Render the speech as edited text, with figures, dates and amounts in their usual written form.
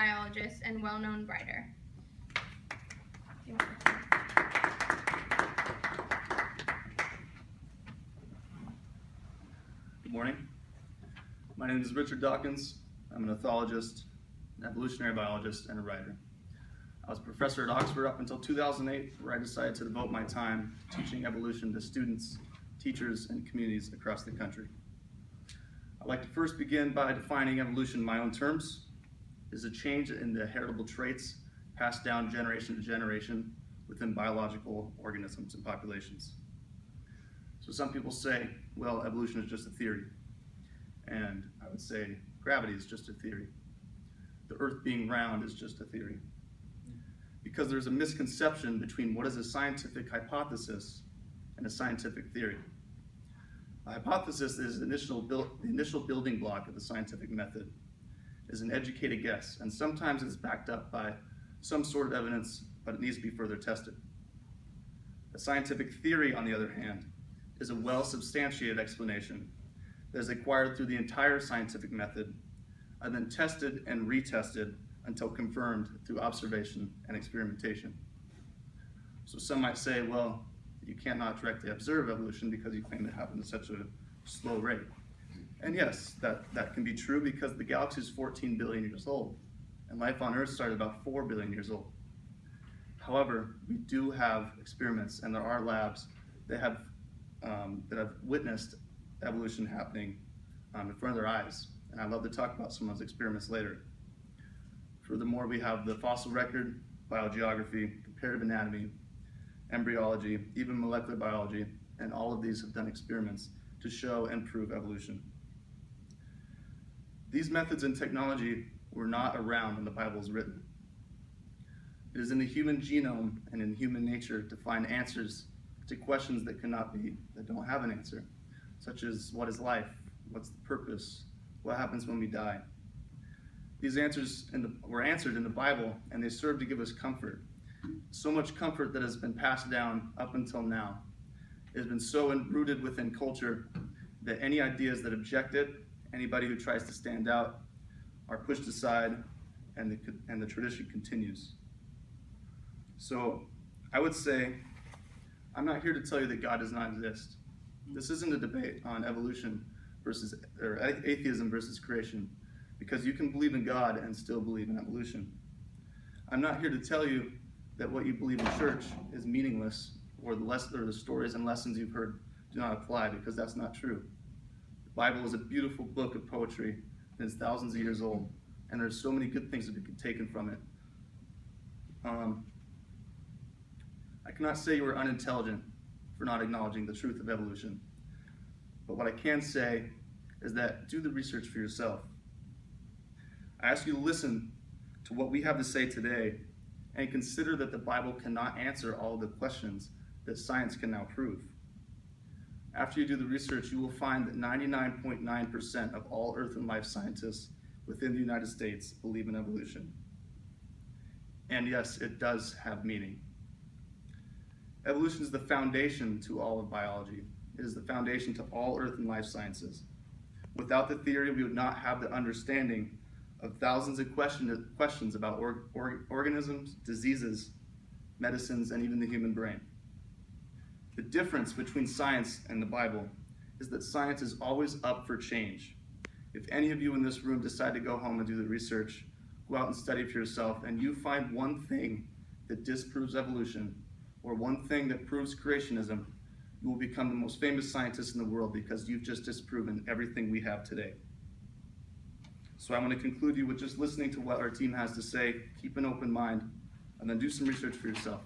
biologist and well-known writer. Good morning. My name is Richard Dawkins. I'm an ethologist, an evolutionary biologist, and a writer. I was a professor at Oxford up until 2008, where I decided to devote my time teaching evolution to students, teachers, and communities across the country. I'd like to first begin by defining evolution in my own terms. It is a change in the heritable traits passed down generation to generation within biological organisms and populations. So some people say, well, evolution is just a theory. And I would say gravity is just a theory. The Earth being round is just a theory. Because there's a misconception between what is a scientific hypothesis and a scientific theory. A hypothesis is the initial building block of the scientific method. It is an educated guess, and sometimes it's backed up by some sort of evidence, but it needs to be further tested. A scientific theory, on the other hand, is a well-substantiated explanation that is acquired through the entire scientific method and then tested and retested until confirmed through observation and experimentation. So some might say, well, you cannot directly observe evolution because you claim it happened at such a slow rate. And yes, that can be true because the galaxy is 14 billion years old, and life on Earth started about 4 billion years old. However, we do have experiments, and there are labs that have witnessed evolution happening in front of their eyes. And I'd love to talk about some of those experiments later. Furthermore, we have the fossil record, biogeography, comparative anatomy, embryology, even molecular biology, and all of these have done experiments to show and prove evolution. These methods and technology were not around when the Bible was written. It is in the human genome and in human nature to find answers to questions that don't have an answer, such as what is life, what's the purpose, what happens when we die. These answers were answered in the Bible, and they serve to give us comfort. So much comfort that has been passed down up until now. It has been so rooted within culture that any ideas that object it, anybody who tries to stand out, are pushed aside, and the tradition continues. So I would say, I'm not here to tell you that God does not exist. This isn't a debate on evolution or atheism versus creation, because you can believe in God and still believe in evolution. I'm not here to tell you that what you believe in church is meaningless, or the stories and lessons you've heard do not apply, because that's not true. The Bible is a beautiful book of poetry that is thousands of years old, and there's so many good things that be taken from it. I cannot say you are unintelligent for not acknowledging the truth of evolution, but what I can say is that do the research for yourself. I ask you to listen to what we have to say today and consider that the Bible cannot answer all of the questions that science can now prove. After you do the research, you will find that 99.9% of all Earth and life scientists within the United States believe in evolution. And yes, it does have meaning. Evolution is the foundation to all of biology. It is the foundation to all Earth and life sciences. Without the theory, we would not have the understanding of thousands of questions about organisms, diseases, medicines, and even the human brain. The difference between science and the Bible is that science is always up for change. If any of you in this room decide to go home and do the research, go out and study for yourself, and you find one thing that disproves evolution, or one thing that proves creationism, you will become the most famous scientist in the world because you've just disproven everything we have today. So I want to conclude you with just listening to what our team has to say, keep an open mind, and then do some research for yourself.